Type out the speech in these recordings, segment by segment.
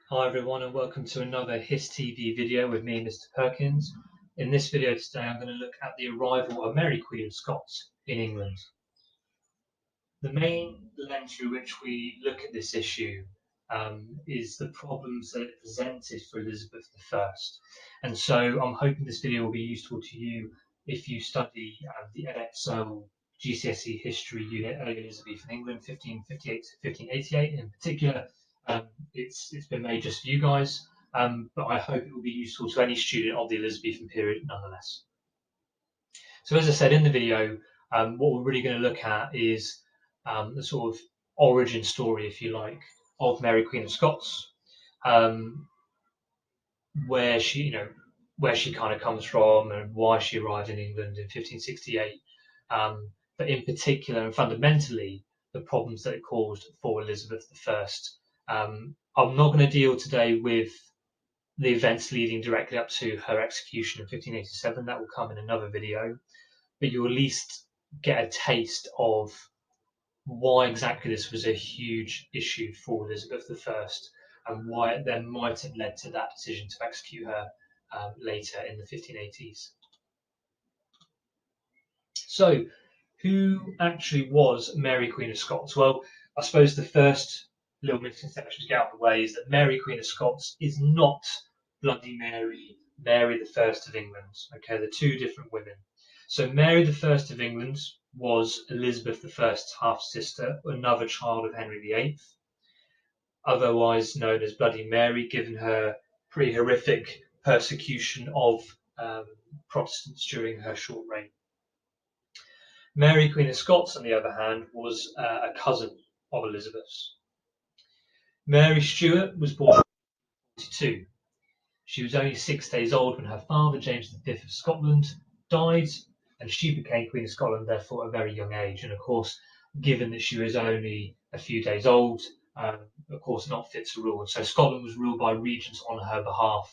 Hi everyone and welcome to another HIS TV video with me, Mr. Perkins. In this video today I'm going to look at the arrival of Mary Queen of Scots in England. The main lens through which we look at this issue is the problems that it presented for Elizabeth I. And so I'm hoping this video will be useful to you if you study the EdXO GCSE History Unit Early Elizabethan England 1558 to 1588 in particular. It's been made just for you guys, but I hope it will be useful to any student of the Elizabethan period nonetheless. So as I said in the video, what we're really going to look at is the sort of origin story, if you like, of Mary Queen of Scots, where she kind of comes from and why she arrived in England in 1568, but in particular and fundamentally the problems that it caused for Elizabeth I. I'm not going to deal today with the events leading directly up to her execution in 1587. That will come in another video, but you'll at least get a taste of why exactly this was a huge issue for Elizabeth I and why it then might have led to that decision to execute her later in the 1580s. So, who actually was Mary Queen of Scots? Well, I suppose the first little misconception to get out of the way is that Mary Queen of Scots is not Bloody Mary, Mary the First of England. Okay, they're two different women. So Mary the First of England was Elizabeth I's half sister, another child of Henry VIII, otherwise known as Bloody Mary, given her pretty horrific persecution of Protestants during her short reign. Mary Queen of Scots, on the other hand, was a cousin of Elizabeth's. Mary Stuart was born in 1842. She was only 6 days old when her father, James V of Scotland, died, and she became Queen of Scotland, therefore, at a very young age. And of course, given that she was only a few days old, of course, not fit to rule. And so Scotland was ruled by regents on her behalf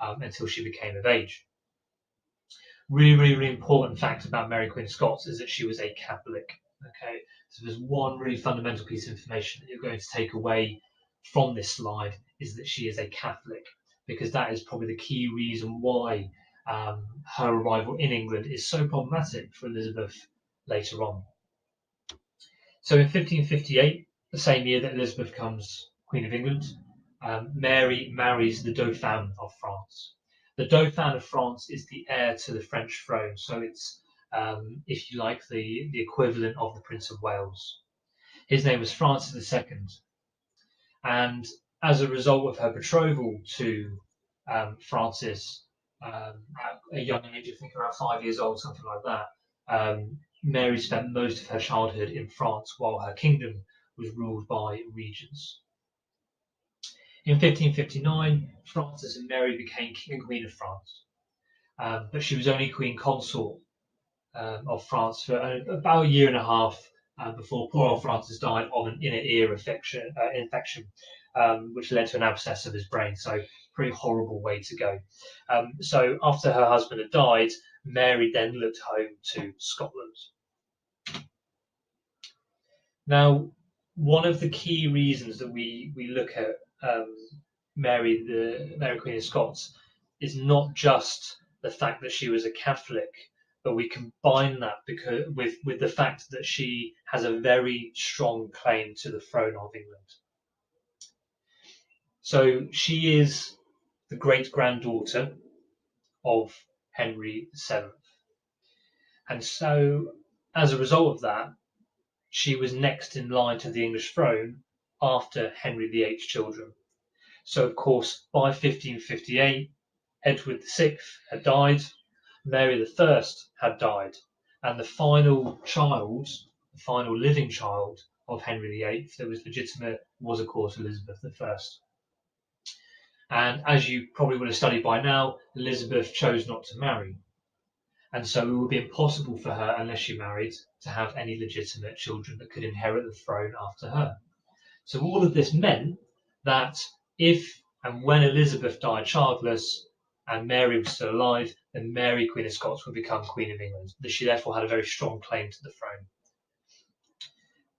until she became of age. Really important fact about Mary Queen of Scots is that she was a Catholic. Okay, so there's one really fundamental piece of information that you're going to take away from this slide is that she is a Catholic, because that is probably the key reason why her arrival in England is so problematic for Elizabeth later on. So in 1558, the same year that Elizabeth becomes Queen of England, Mary marries the Dauphin of France. The Dauphin of France is the heir to the French throne, so it's, if you like, the equivalent of the Prince of Wales. His name was Francis II, and as a result of her betrothal to Francis at a young age, I think around 5 years old, something like that, Mary spent most of her childhood in France while her kingdom was ruled by regents. In 1559, Francis and Mary became King and Queen of France, but she was only Queen Consort of France for about a year and a half before poor old Francis died of an inner ear infection, which led to an abscess of his brain. So, pretty horrible way to go. So, after her husband had died, Mary then looked home to Scotland. Now, one of the key reasons that we look at Mary Queen of Scots is not just the fact that she was a Catholic, but we combine that with the fact that she has a very strong claim to the throne of England. So she is the great-granddaughter of Henry VII. And so, as a result of that, she was next in line to the English throne after Henry VIII's children. So, of course, by 1558, Edward VI had died, Mary I had died, and the final living child of Henry VIII that was legitimate was, of course, Elizabeth I. And as you probably would have studied by now, Elizabeth chose not to marry. And so it would be impossible for her, unless she married, to have any legitimate children that could inherit the throne after her. So all of this meant that if and when Elizabeth died childless and Mary was still alive, then Mary, Queen of Scots, would become Queen of England. She therefore had a very strong claim to the throne.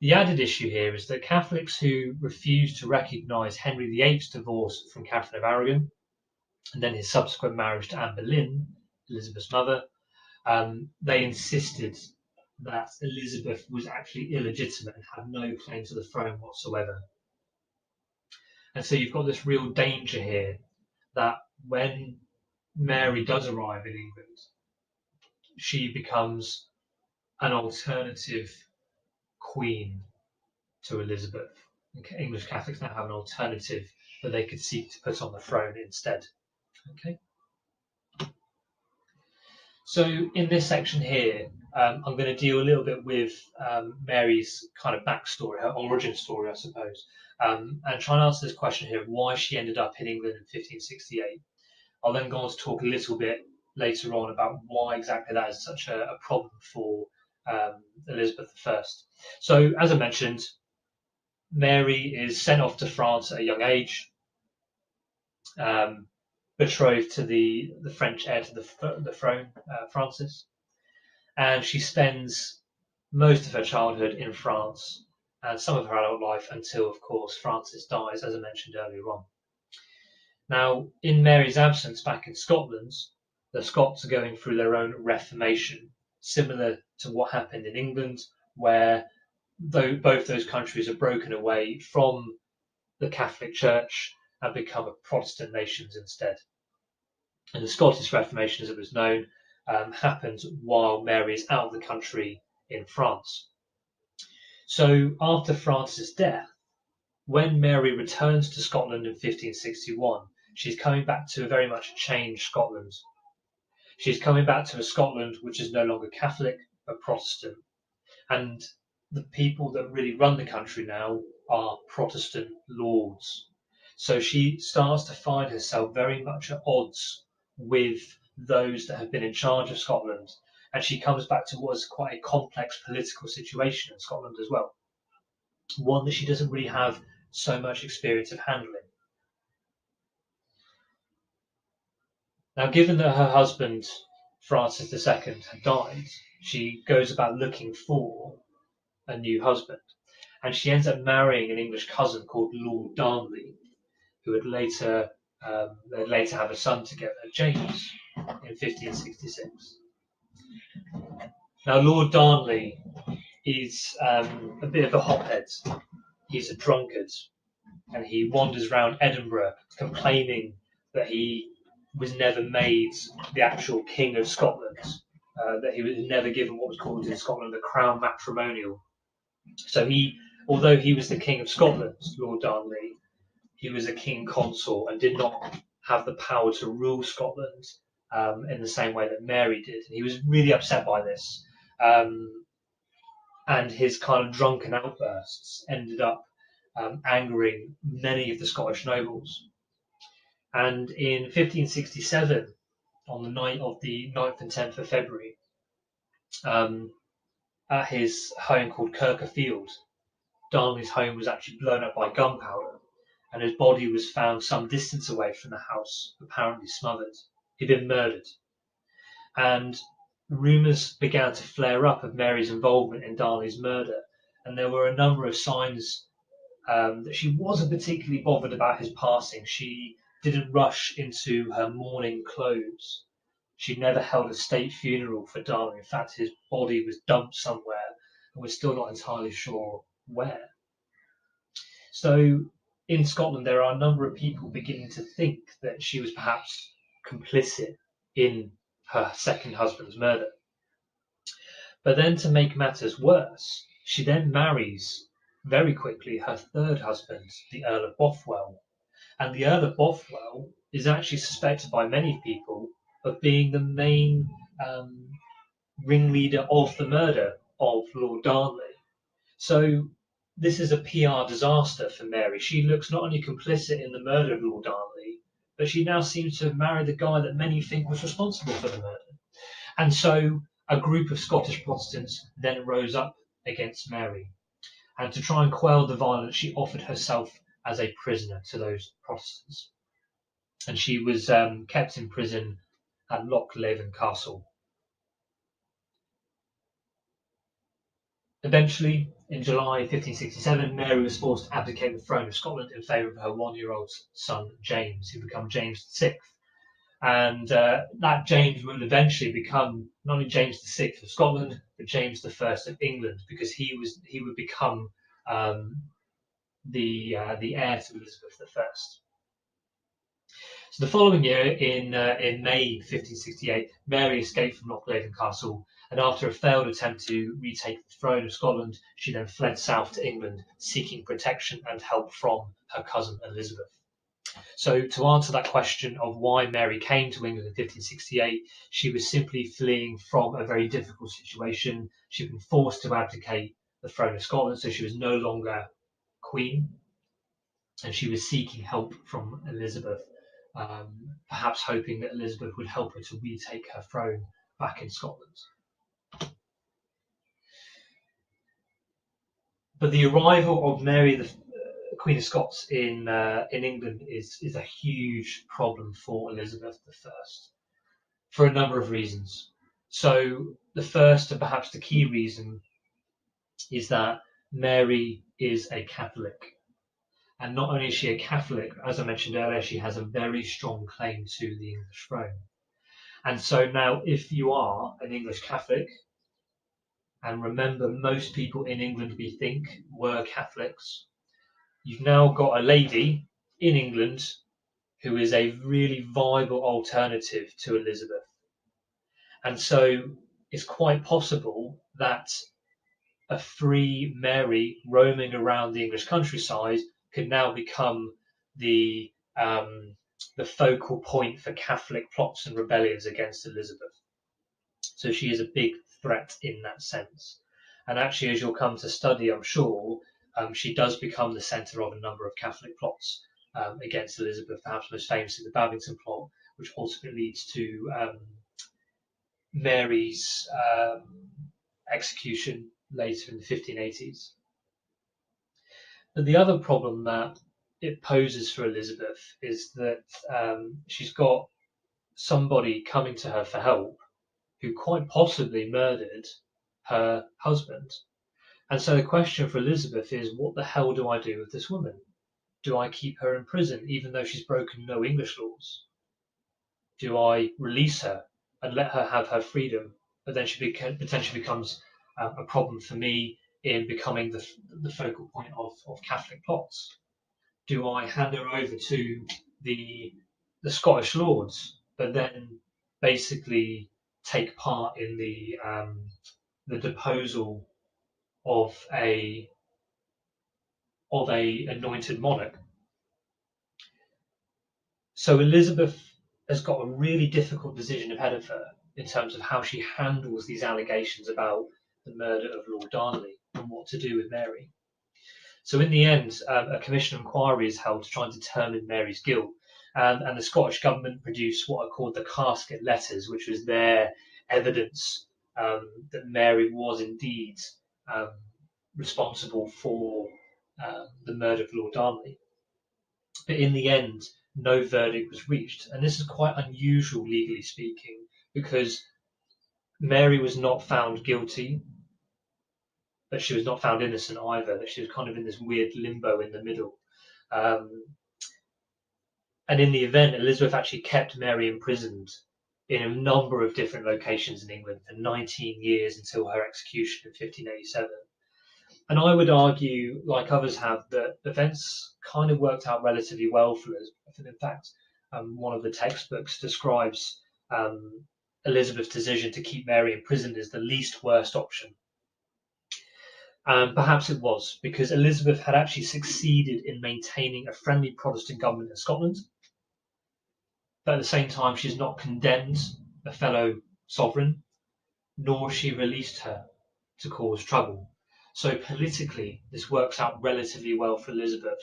The added issue here is that Catholics who refused to recognise Henry VIII's divorce from Catherine of Aragon and then his subsequent marriage to Anne Boleyn, Elizabeth's mother, they insisted that Elizabeth was actually illegitimate and had no claim to the throne whatsoever. And so you've got this real danger here that when Mary does arrive in England, she becomes an alternative queen to Elizabeth. English Catholics now have an alternative that they could seek to put on the throne instead. Okay. So in this section here, I'm going to deal a little bit with Mary's kind of backstory, her origin story, I suppose, and try and answer this question here of why she ended up in England in 1568. I'll then go on to talk a little bit later on about why exactly that is such a problem for Elizabeth I. So, as I mentioned, Mary is sent off to France at a young age, betrothed to the French heir to the throne, Francis, and she spends most of her childhood in France and some of her adult life until, of course, Francis dies, as I mentioned earlier on. Now, in Mary's absence back in Scotland, the Scots are going through their own reformation, similar to what happened in England, where both those countries are broken away from the Catholic Church and become Protestant nations instead. And the Scottish Reformation, as it was known, happened while Mary is out of the country in France. So after Francis' death, when Mary returns to Scotland in 1561, she's coming back to a very much changed Scotland. She's coming back to a Scotland which is no longer Catholic but Protestant. And the people that really run the country now are Protestant lords. So she starts to find herself very much at odds with those that have been in charge of Scotland. And she comes back to what is quite a complex political situation in Scotland as well. One that she doesn't really have so much experience of handling. Now, given that her husband, Francis II, had died, she goes about looking for a new husband. And she ends up marrying an English cousin called Lord Darnley, who would later have a son together, James, in 1566. Now, Lord Darnley is a bit of a hothead. He's a drunkard, and he wanders around Edinburgh complaining that he was never made the actual King of Scotland, that he was never given what was called in Scotland the crown matrimonial. So although he was the King of Scotland, Lord Darnley, he was a king consort and did not have the power to rule Scotland in the same way that Mary did. And he was really upset by this. And his kind of drunken outbursts ended up angering many of the Scottish nobles. And in 1567, on the night of the 9th and 10th of February, at his home called Kirkerfield, Darnley's home was actually blown up by gunpowder, and his body was found some distance away from the house, apparently smothered. He'd been murdered. And rumours began to flare up of Mary's involvement in Darnley's murder, and there were a number of signs that she wasn't particularly bothered about his passing. She didn't rush into her mourning clothes. She never held a state funeral for Darnley. In fact, his body was dumped somewhere, and we're still not entirely sure where. So in Scotland, there are a number of people beginning to think that she was perhaps complicit in her second husband's murder. But then, to make matters worse, she then marries very quickly her third husband, the Earl of Bothwell. And the Earl of Bothwell is actually suspected by many people of being the main ringleader of the murder of Lord Darnley. So this is a PR disaster for Mary. She looks not only complicit in the murder of Lord Darnley, but she now seems to have married the guy that many think was responsible for the murder. And so a group of Scottish Protestants then rose up against Mary. And to try and quell the violence, she offered herself as a prisoner to those Protestants. And she was kept in prison at Loch Leven Castle. Eventually, in July 1567, Mary was forced to abdicate the throne of Scotland in favour of her 1-year-old son James, who became James VI. And that James would eventually become not only James VI of Scotland, but James I of England, because he would become the heir to Elizabeth I. So the following year, in May 1568, Mary escaped from Lochleven Castle, and after a failed attempt to retake the throne of Scotland, she then fled south to England, seeking protection and help from her cousin Elizabeth. So to answer that question of why Mary came to England in 1568, she was simply fleeing from a very difficult situation. She'd been forced to abdicate the throne of Scotland, so she was no longer queen, and she was seeking help from Elizabeth, perhaps hoping that Elizabeth would help her to retake her throne back in Scotland. But the arrival of Mary, the Queen of Scots, in England is a huge problem for Elizabeth I, for a number of reasons. So the first and perhaps the key reason is that Mary is a Catholic. And not only is she a Catholic, as I mentioned earlier, she has a very strong claim to the English throne. And so now, if you are an English Catholic, and remember most people in England we think were Catholics, you've now got a lady in England who is a really viable alternative to Elizabeth. And so it's quite possible that a free Mary roaming around the English countryside could now become the focal point for Catholic plots and rebellions against Elizabeth. So she is a big threat in that sense. And actually, as you'll come to study, I'm sure, she does become the centre of a number of Catholic plots against Elizabeth, perhaps most famously the Babington plot, which ultimately leads to Mary's execution later in the 1580s. But the other problem that it poses for Elizabeth is that she's got somebody coming to her for help who quite possibly murdered her husband. And so the question for Elizabeth is, what the hell do I do with this woman? Do I keep her in prison even though she's broken no English laws? Do I release her and let her have her freedom, but then she potentially becomes a problem for me in becoming the focal point of Catholic plots? Do I hand her over to the Scottish lords, but then basically take part in the deposal of a anointed monarch? So Elizabeth has got a really difficult decision ahead of her in terms of how she handles these allegations about the murder of Lord Darnley and what to do with Mary. So in the end, a commission of inquiry is held to try and determine Mary's guilt. And the Scottish government produced what are called the casket letters, which was their evidence that Mary was indeed responsible for the murder of Lord Darnley. But in the end, no verdict was reached. And this is quite unusual, legally speaking, because Mary was not found guilty, but she was not found innocent either, that she was kind of in this weird limbo in the middle. And in the event, Elizabeth actually kept Mary imprisoned in a number of different locations in England for 19 years until her execution in 1587. And I would argue, like others have, that events kind of worked out relatively well for Elizabeth. And in fact, one of the textbooks describes Elizabeth's decision to keep Mary imprisoned as the least worst option. Perhaps it was, because Elizabeth had actually succeeded in maintaining a friendly Protestant government in Scotland, but at the same time she's not condemned a fellow sovereign, nor she released her to cause trouble. So politically, this works out relatively well for Elizabeth,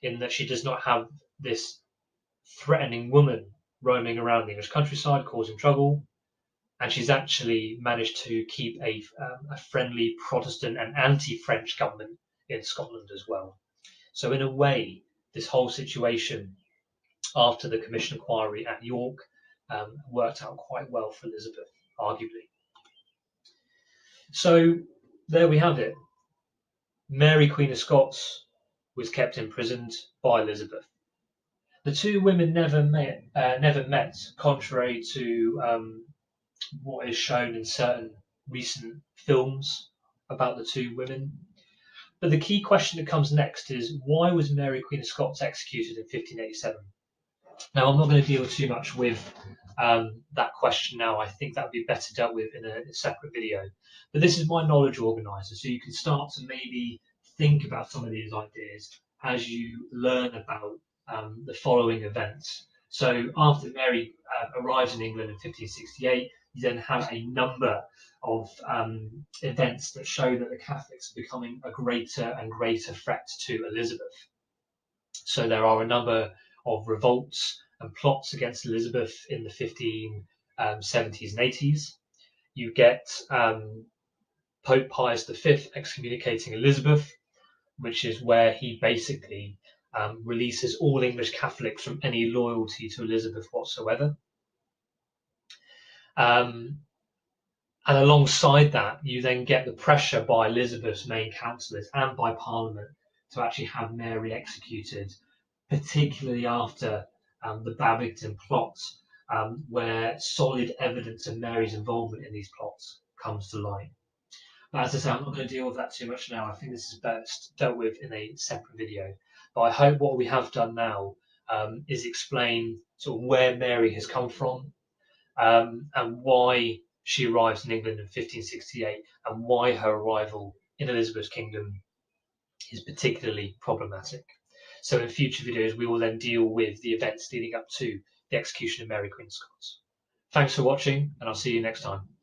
in that she does not have this threatening woman roaming around the English countryside causing trouble, and she's actually managed to keep a friendly Protestant and anti-French government in Scotland as well. So in a way, this whole situation after the commission inquiry at York worked out quite well for Elizabeth, arguably. So there we have it. Mary, Queen of Scots, was kept imprisoned by Elizabeth. The two women never met, contrary to what is shown in certain recent films about the two women. But the key question that comes next is, why was Mary, Queen of Scots, executed in 1587? Now, I'm not going to deal too much with that question now. I think that would be better dealt with in a separate video. But this is my knowledge organizer, so you can start to maybe think about some of these ideas as you learn about the following events. So after Mary arrives in England in 1568, you then have a number of events that show that the Catholics are becoming a greater and greater threat to Elizabeth. So there are a number of revolts and plots against Elizabeth in the 1570s and 80s. You get Pope Pius V excommunicating Elizabeth, which is where he basically releases all English Catholics from any loyalty to Elizabeth whatsoever. And alongside that, you then get the pressure by Elizabeth's main councillors and by Parliament to actually have Mary executed, particularly after the Babington plots, where solid evidence of Mary's involvement in these plots comes to light. But as I say, I'm not going to deal with that too much now. I think this is best dealt with in a separate video. But I hope what we have done now is explain sort of where Mary has come from, and why she arrives in England in 1568, and why her arrival in Elizabeth's kingdom is particularly problematic. So in future videos, we will then deal with the events leading up to the execution of Mary, Queen of Scots. Thanks for watching, and I'll see you next time.